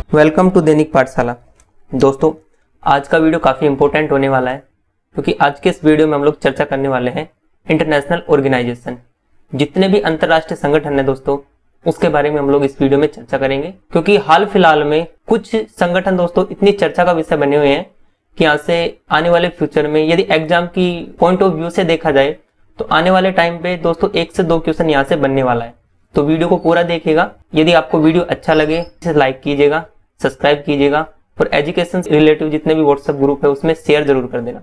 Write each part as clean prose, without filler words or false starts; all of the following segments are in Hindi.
वेलकम टू दैनिक पाठशाला। दोस्तों, आज का वीडियो काफ़ी इंपॉर्टेंट होने वाला है क्योंकि आज के इस वीडियो में हम लोग चर्चा करने वाले हैं इंटरनेशनल ऑर्गेनाइजेशन। जितने भी अंतर्राष्ट्रीय संगठन हैं दोस्तों, उसके बारे में हम लोग इस वीडियो में चर्चा करेंगे क्योंकि हाल फिलहाल में कुछ संगठन दोस्तों इतनी चर्चा का विषय बने हुए हैं कि यहाँ से आने वाले फ्यूचर में यदि एग्जाम की पॉइंट ऑफ व्यू से देखा जाए तो आने वाले टाइम पे दोस्तों 1 से 2 क्वेश्चन यहाँ से बनने वाला है। तो वीडियो को पूरा देखिएगा। यदि आपको वीडियो अच्छा लगे इसे लाइक कीजिएगा, सब्सक्राइब कीजिएगा और एजुकेशन रिलेटिव जितने भी व्हाट्सएप ग्रुप है उसमें शेयर जरूर कर देना।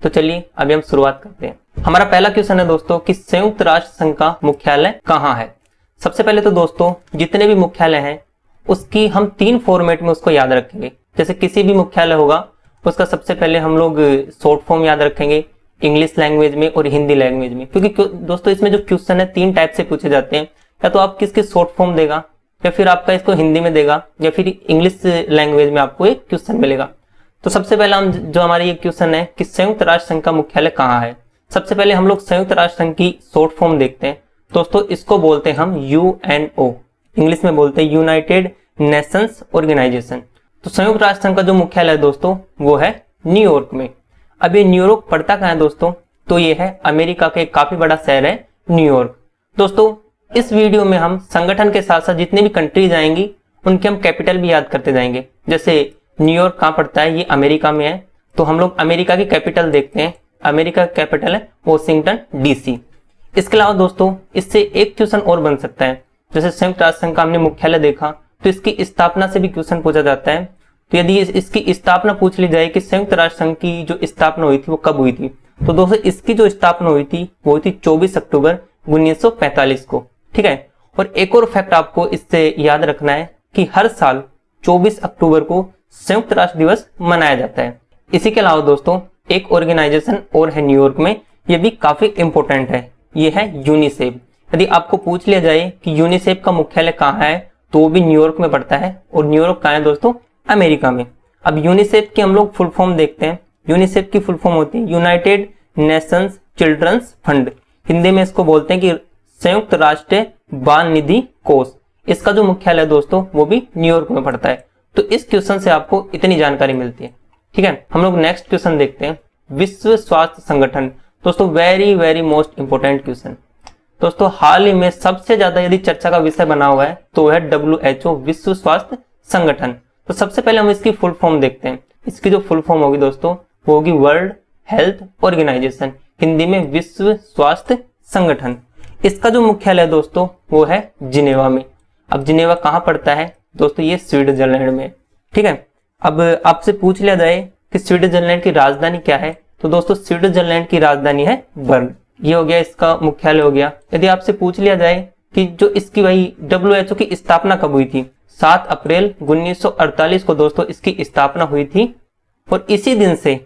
तो चलिए अभी हम शुरुआत करते हैं। हमारा पहला क्वेश्चन है दोस्तों कि संयुक्त राष्ट्र संघ का मुख्यालय कहाँ है। सबसे पहले तो दोस्तों जितने भी मुख्यालय हैं उसकी हम 3 फॉर्मेट में उसको याद रखेंगे। जैसे किसी भी मुख्यालय होगा उसका सबसे पहले हम लोग शॉर्ट फॉर्म याद रखेंगे इंग्लिश लैंग्वेज में और हिंदी लैंग्वेज में, क्योंकि दोस्तों इसमें जो क्वेश्चन है 3 टाइप से पूछे जाते हैं। या तो आप किसकी शॉर्ट फॉर्म देगा या फिर आपका इसको हिंदी में देगा या फिर इंग्लिश लैंग्वेज में आपको एक क्वेश्चन मिलेगा। तो सबसे पहला हम जो हमारी ये क्वेश्चन है कि संयुक्त राष्ट्र संघ का मुख्यालय कहाँ है। सबसे पहले हम लोग संयुक्त राष्ट्र संघ की शॉर्ट फॉर्म देखते हैं। दोस्तों इसको बोलते हैं हम UNO, इंग्लिश में बोलते हैं यूनाइटेड नेशंस ऑर्गेनाइजेशन। तो संयुक्त राष्ट्र संघ का जो मुख्यालय है दोस्तों वो है न्यूयॉर्क में। अब ये न्यूयॉर्क पड़ता कहाँ है दोस्तों, तो ये है अमेरिका का एक काफी बड़ा शहर है न्यूयॉर्क। दोस्तों इस वीडियो में हम संगठन के साथ साथ जितनी भी कंट्रीज आएंगी उनके हम कैपिटल भी याद करते जाएंगे। जैसे न्यूयॉर्क कहाँ पड़ता है, ये अमेरिका में है, तो हम लोग अमेरिका की कैपिटल देखते हैं। अमेरिका का कैपिटल है वॉशिंगटन DC। इसके अलावा दोस्तों इससे एक क्वेश्चन और बन सकता है। जैसे संयुक्त राष्ट्र संघ का हमने मुख्यालय देखा तो इसकी स्थापना से भी क्वेश्चन पूछा जाता है। तो यदि इसकी स्थापना पूछ ली जाए कि संयुक्त राष्ट्र संघ की जो स्थापना हुई थी वो कब हुई थी, तो दोस्तों इसकी जो स्थापना हुई थी वो हुई थी 24 अक्टूबर 1945 को। ठीक है। और एक और फैक्ट आपको इससे याद रखना है कि हर साल 24 अक्टूबर को संयुक्त राष्ट्र दिवस मनाया जाता है। इसी के अलावा दोस्तों एक ऑर्गेनाइजेशन और है न्यूयॉर्क में, ये भी काफी इंपॉर्टेंट है, ये है यूनिसेफ। यदि आपको पूछ लिया जाए कि यूनिसेफ का मुख्यालय कहाँ है तो वो भी न्यूयॉर्क में पड़ता है। और न्यूयॉर्क कहाँ है दोस्तों, अमेरिका में। अब यूनिसेफ की हम लोग फुल फॉर्म देखते हैं। यूनिसेफ की फुल फॉर्म होती है United Nations children's fund. Hindi में इसको बोलते हैं कि संयुक्त राष्ट्र बाल निधि कोष। इसका जो मुख्यालय दोस्तों वो भी न्यूयॉर्क में पड़ता है। तो इस क्वेश्चन से आपको इतनी जानकारी मिलती है। ठीक है, हम लोग नेक्स्ट क्वेश्चन देखते हैं। विश्व स्वास्थ्य संगठन। दोस्तों very very most important question. दोस्तों हाल ही में सबसे ज्यादा यदि चर्चा का विषय बना हुआ है तो है WHO, विश्व स्वास्थ्य संगठन। तो सबसे पहले हम इसकी फुल फॉर्म देखते हैं। इसकी जो फुल फॉर्म होगी दोस्तों वो होगी वर्ल्ड हेल्थ ऑर्गेनाइजेशन, हिंदी में विश्व स्वास्थ्य संगठन। इसका जो मुख्यालय दोस्तों वो है जिनेवा में। अब जिनेवा कहाँ पड़ता है दोस्तों, ये स्विट्जरलैंड में। ठीक है। अब आपसे पूछ लिया जाए कि स्विट्जरलैंड की राजधानी क्या है, तो दोस्तों स्विट्जरलैंड की राजधानी है बर्न। ये हो गया इसका मुख्यालय हो गया। यदि आपसे पूछ लिया जाए कि जो इसकी वही WHO की स्थापना कब हुई थी, 7 अप्रैल 1948 को दोस्तों इसकी स्थापना हुई थी। और इसी दिन से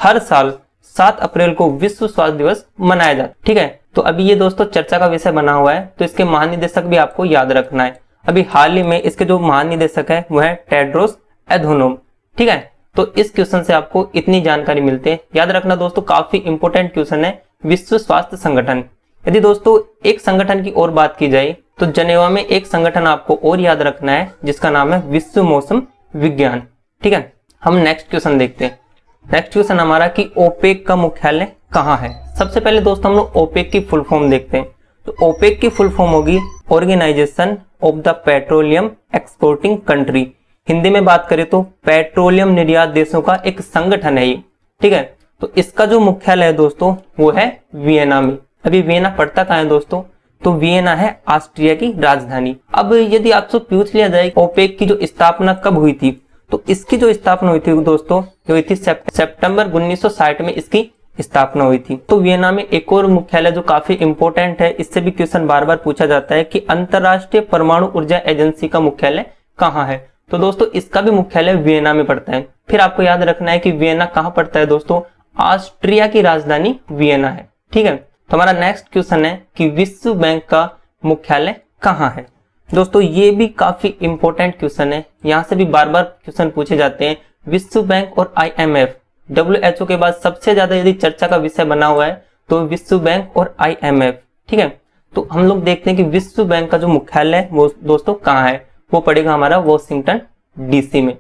हर साल 7 अप्रैल को विश्व स्वास्थ्य दिवस मनाया जाता है। ठीक है। तो अभी ये दोस्तों चर्चा का विषय बना हुआ है, तो इसके महानिदेशक भी आपको याद रखना है। अभी हाल ही में इसके जो महानिदेशक है वो है टेड्रोस एधनोम। ठीक है। तो इस क्वेश्चन से आपको इतनी जानकारी मिलती है। याद रखना दोस्तों काफी इंपोर्टेंट क्वेश्चन है विश्व स्वास्थ्य संगठन। यदि दोस्तों एक संगठन की और बात की जाए तो जनेवा में एक संगठन आपको और याद रखना है जिसका नाम है विश्व मौसम विज्ञान। ठीक है। हम नेक्स्ट क्वेश्चन देखते हैं। नेक्स्ट क्वेश्चन हमारा कि ओपेक का मुख्यालय कहाँ है। सबसे पहले दोस्तों हम लोग ओपेक की फुल फॉर्म देखते हैं। तो ओपेक की फुल फॉर्म होगी organisation of the petroleum exporting country. Hindi में बात करें तो पेट्रोलियम निर्यात देशों का एक संगठन है ये। ठीक है। तो इसका जो मुख्यालय है दोस्तों वो है वियना में। अभी वियना पड़ता कहाँ है दोस्तों, तो वियना है ऑस्ट्रिया की राजधानी। अब यदि आपसे पूछ लिया जाए ओपेक की जो स्थापना कब हुई थी, तो इसकी जो स्थापना हुई थी दोस्तों हुई थी सितंबर 1960 में इसकी स्थापना हुई थी। तो वियना में एक और मुख्यालय जो काफी इंपॉर्टेंट है, इससे भी क्वेश्चन बार बार पूछा जाता है कि अंतरराष्ट्रीय परमाणु ऊर्जा एजेंसी का मुख्यालय कहाँ है। तो दोस्तों इसका भी मुख्यालय वियना में पड़ता है। फिर आपको याद रखना है कि वियना कहाँ पड़ता है दोस्तों, ऑस्ट्रिया की राजधानी वियना है। ठीक है। तो हमारा नेक्स्ट क्वेश्चन है कि विश्व बैंक का मुख्यालय कहाँ है। दोस्तों ये भी काफी इंपॉर्टेंट क्वेश्चन है, यहाँ से भी बार बार क्वेश्चन पूछे जाते हैं। विश्व बैंक और IMF, WHO के बाद सबसे ज्यादा यदि चर्चा का विषय बना हुआ है तो विश्व बैंक और IMF। ठीक है। तो हम लोग देखते हैं कि विश्व बैंक का जो मुख्यालय है वो दोस्तों कहाँ है, वो पड़ेगा हमारा वॉशिंगटन डीसी में।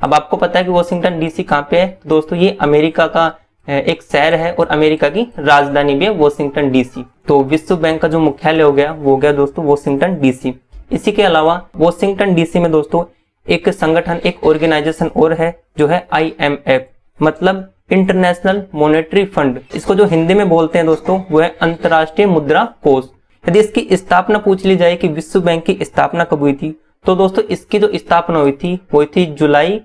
अब आपको पता है कि वॉशिंगटन डीसी कहाँ पे है दोस्तों, ये अमेरिका का एक शहर है और अमेरिका की राजधानी भी है वॉशिंगटन डीसी। तो विश्व बैंक का जो मुख्यालय हो गया वो हो गया दोस्तों वॉशिंगटन डीसी। इसी के अलावा वॉशिंगटन डीसी में दोस्तों एक संगठन, एक ऑर्गेनाइजेशन और है जो है IMF, मतलब इंटरनेशनल मॉनेटरी फंड। इसको जो हिंदी में बोलते हैं दोस्तों वो है अंतर्राष्ट्रीय मुद्रा कोष। यदि इसकी स्थापना पूछ ली जाए कि विश्व बैंक की स्थापना कब हुई थी, तो दोस्तों इसकी जो स्थापना हुई थी जुलाई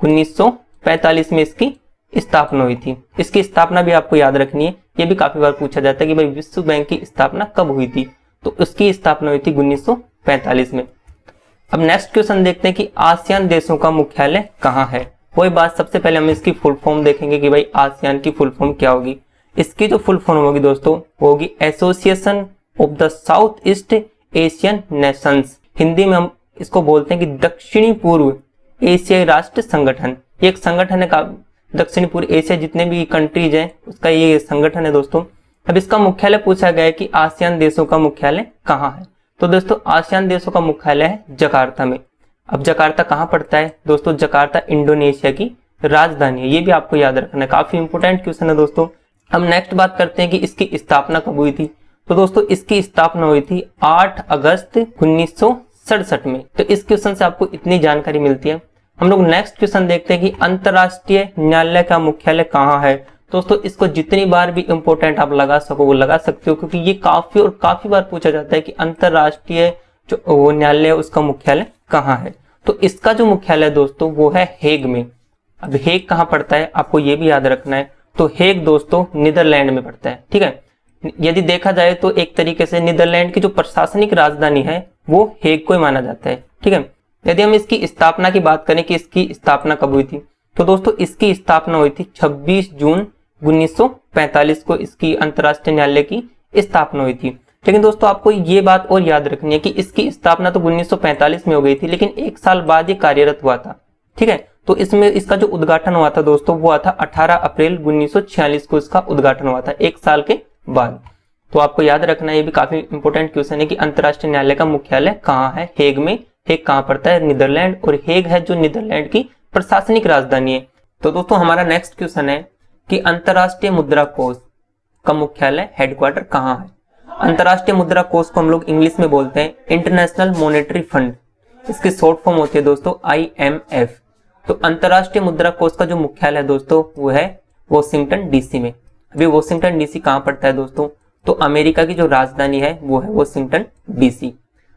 1945 में इसकी स्थापना हुई थी। इसकी स्थापना भी आपको याद रखनी है, ये भी काफी बार पूछा जाता है कि भाई विश्व बैंक की स्थापना कब हुई थी, तो उसकी स्थापना हुई थी 1945 में। अब नेक्स्ट क्वेश्चन देखते हैं कि आसियान देशों का मुख्यालय कहाँ है। वही बात, सबसे पहले हम इसकी फुल फॉर्म देखेंगे कि भाई आसियान की फुल फॉर्म क्या होगी। इसकी जो फुल फॉर्म होगी दोस्तों वो होगी association of the south east Asian Nations. Hindi में हम इसको बोलते हैं कि दक्षिणी पूर्व एशियाई राष्ट्र संगठन। ये एक संगठन है, दक्षिणी पूर्व एशिया जितने भी कंट्रीज हैं उसका ये संगठन है दोस्तों। अब इसका मुख्यालय पूछा गया है कि आसियान देशों का मुख्यालय कहाँ है, तो दोस्तों आसियान देशों का मुख्यालय है जकार्ता में। अब जकार्ता कहाँ पड़ता है दोस्तों, जकार्ता इंडोनेशिया की राजधानी है, ये भी आपको याद रखना है, काफी इंपोर्टेंट क्वेश्चन है दोस्तों। अब नेक्स्ट बात करते हैं कि इसकी स्थापना कब हुई थी, तो दोस्तों इसकी स्थापना हुई थी 8 अगस्त 1967 में। तो इस क्वेश्चन से आपको इतनी जानकारी मिलती है। हम लोग नेक्स्ट क्वेश्चन देखते हैं कि अंतरराष्ट्रीय न्यायालय का मुख्यालय कहाँ है। दोस्तों इसको जितनी बार भी इंपोर्टेंट आप लगा सको वो लगा सकते हो, क्योंकि ये काफी बार पूछा जाता है कि अंतरराष्ट्रीय जो न्यायालय है उसका मुख्यालय कहाँ है। तो इसका जो मुख्यालय दोस्तों वो है हेग में। अब हेग कहाँ पड़ता है आपको ये भी याद रखना है। तो हेग दोस्तों नीदरलैंड में पड़ता है, ठीक है। यदि देखा जाए तो एक तरीके से नीदरलैंड की जो प्रशासनिक राजधानी है वो हेग को ही माना जाता है, ठीक है। यदि हम इसकी स्थापना की बात करें कि इसकी स्थापना कब हुई थी, तो दोस्तों इसकी स्थापना हुई थी 26 जून 1945 को इसकी अंतरराष्ट्रीय न्यायालय की स्थापना हुई थी। लेकिन दोस्तों आपको ये बात और याद रखनी है कि इसकी स्थापना तो 1945 में हो गई थी, लेकिन एक साल बाद ये कार्यरत हुआ था, ठीक है। तो इसमें इसका जो उद्घाटन हुआ था दोस्तों वो हुआ था 18 अप्रैल 1946 को इसका उद्घाटन हुआ था, एक साल के बाद। तो आपको याद रखना है, ये भी काफी इंपोर्टेंट क्वेश्चन है कि अंतरराष्ट्रीय न्यायालय का मुख्यालय कहाँ है, हेग में। हेग कहाँ पड़ता है, नीदरलैंड, और हेग है जो नीदरलैंड की प्रशासनिक राजधानी है। तो दोस्तों हमारा नेक्स्ट क्वेश्चन है कि अंतरराष्ट्रीय मुद्रा कोष का मुख्यालय हेडक्वार्टर कहाँ है। अंतरराष्ट्रीय मुद्रा कोष को हम लोग इंग्लिश में बोलते हैं इंटरनेशनल मॉनेटरी फंड, इसकी शॉर्ट फॉर्म होती है दोस्तों IMF। तो अंतरराष्ट्रीय मुद्रा कोष का जो मुख्यालय है दोस्तों वो है वॉशिंगटन डीसी में। अभी वॉशिंगटन डीसी कहाँ पड़ता है दोस्तों, तो अमेरिका की जो राजधानी है वो है वॉशिंगटन डीसी।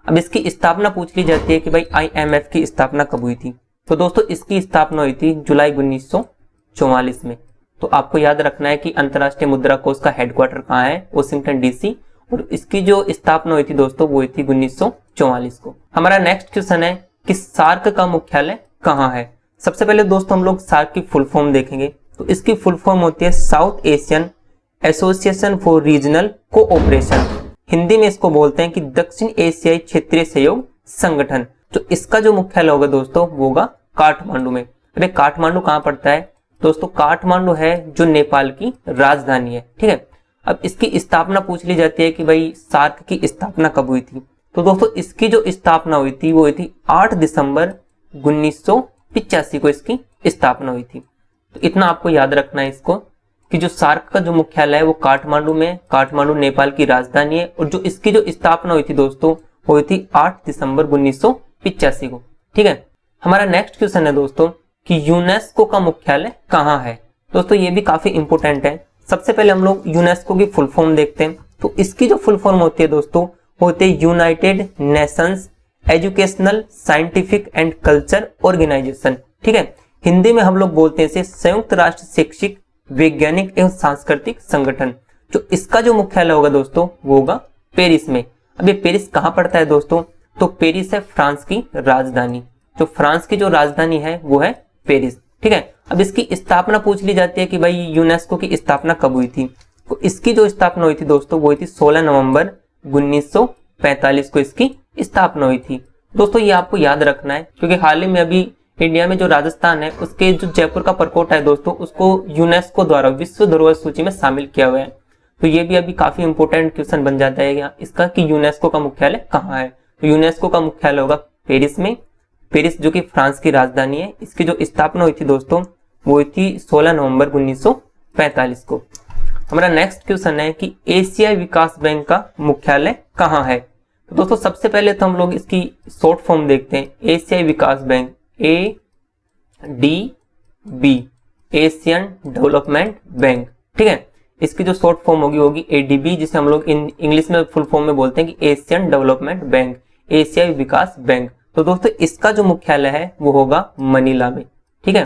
अब इसकी स्थापना पूछ ली जाती है कि भाई IMF की स्थापना कब हुई थी, तो दोस्तों इसकी स्थापना हुई थी जुलाई 1944 में। तो आपको याद रखना है कि अंतरराष्ट्रीय मुद्रा कोष का हेडक्वार्टर कहाँ है, वॉशिंगटन डीसी, और इसकी जो स्थापना हुई थी दोस्तों वो हुई थी 1944 को। हमारा नेक्स्ट क्वेश्चन है कि सार्क का मुख्यालय कहाँ है। सबसे पहले दोस्तों हम लोग सार्क की फुल फॉर्म देखेंगे। तो इसकी फुल फॉर्म होती है south Asian association for regional cooperation. Hindi में इसको बोलते हैं कि दक्षिण एशियाई क्षेत्रीय सहयोग संगठन। तो इसका जो मुख्यालय होगा दोस्तों वो होगा काठमांडू में। अरे काठमांडू कहाँ पड़ता है दोस्तों, काठमांडू है जो नेपाल की राजधानी है, ठीक है। अब इसकी स्थापना पूछ ली जाती है कि भाई सार्क की स्थापना कब हुई थी, तो दोस्तों इसकी जो स्थापना हुई थी वो हुई थी 8 दिसंबर 1985 को इसकी स्थापना हुई थी। तो इतना आपको याद रखना है इसको कि जो सार्क का जो मुख्यालय है वो काठमांडू में, काठमांडू नेपाल की राजधानी है, और जो इसकी जो स्थापना हुई थी दोस्तों वो हुई थी 8 दिसंबर 1985 को, ठीक है। हमारा नेक्स्ट क्वेश्चन है दोस्तों कि यूनेस्को का मुख्यालय कहाँ है। दोस्तों ये भी काफी इंपोर्टेंट है। सबसे पहले हम लोग यूनेस्को की फुल फॉर्म देखते हैं। तो इसकी जो फुल फॉर्म होती है दोस्तों वो होती है United Nations educational scientific and culture organisation, ठीक है। हिंदी में हम लोग बोलते हैं इसे संयुक्त राष्ट्र शैक्षिक वैज्ञानिक एवं सांस्कृतिक संगठन। जो इसका जो मुख्यालय होगा दोस्तों वो होगा पेरिस में। अब ये पेरिस कहाँ पड़ता है दोस्तों, तो पेरिस है फ्रांस की राजधानी। जो फ्रांस की जो राजधानी है वो है पेरिस, ठीक है। अब इसकी स्थापना पूछ ली जाती है कि भाई यूनेस्को की स्थापना कब हुई थी, तो इसकी जो स्थापना हुई थी दोस्तों वो हुई थी 16 नवंबर 1945 को इसकी स्थापना हुई थी। दोस्तों ये आपको याद रखना है क्योंकि हाल ही में अभी इंडिया में जो राजस्थान है उसके जो जयपुर का परकोटा है दोस्तों उसको यूनेस्को द्वारा विश्व धरोहर सूची में शामिल किया हुआ है। तो ये भी अभी काफी इंपोर्टेंट क्वेश्चन बन जाता है यहाँ इसका कि यूनेस्को का मुख्यालय कहाँ है। तो यूनेस्को का मुख्यालय होगा पेरिस में। पेरिस जो कि फ्रांस की राजधानी है, इसकी जो स्थापना हुई थी दोस्तों वो हुई थी 16 नवंबर 1945 को। हमारा नेक्स्ट क्वेश्चन है कि एशियाई विकास बैंक का मुख्यालय कहाँ है। तो दोस्तों सबसे पहले तो हम लोग इसकी शॉर्ट फॉर्म देखते हैं, एशियाई विकास bank, ADB, Asian development bank, ठीक है। इसकी जो शॉर्ट फॉर्म होगी ADB, जिसे हम लोग इंग्लिश में फुल फॉर्म में बोलते हैं कि एशियन डेवलपमेंट बैंक, एशियाई विकास बैंक। तो दोस्तों इसका जो मुख्यालय है वो होगा मनीला में, ठीक है।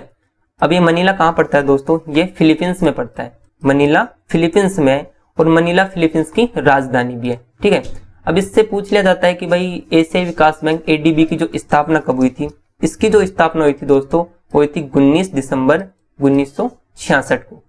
अब ये मनीला कहाँ पड़ता है दोस्तों, ये फिलीपींस में पड़ता है। मनीला फिलीपींस में है और मनीला फिलीपींस की राजधानी भी है, ठीक है। अब इससे पूछ लिया जाता है कि भाई एशियाई विकास बैंक ADB की जो स्थापना कब हुई थी। इसकी जो स्थापना हुई थी दोस्तों वो हुई थी 19 दिसंबर 1966 को,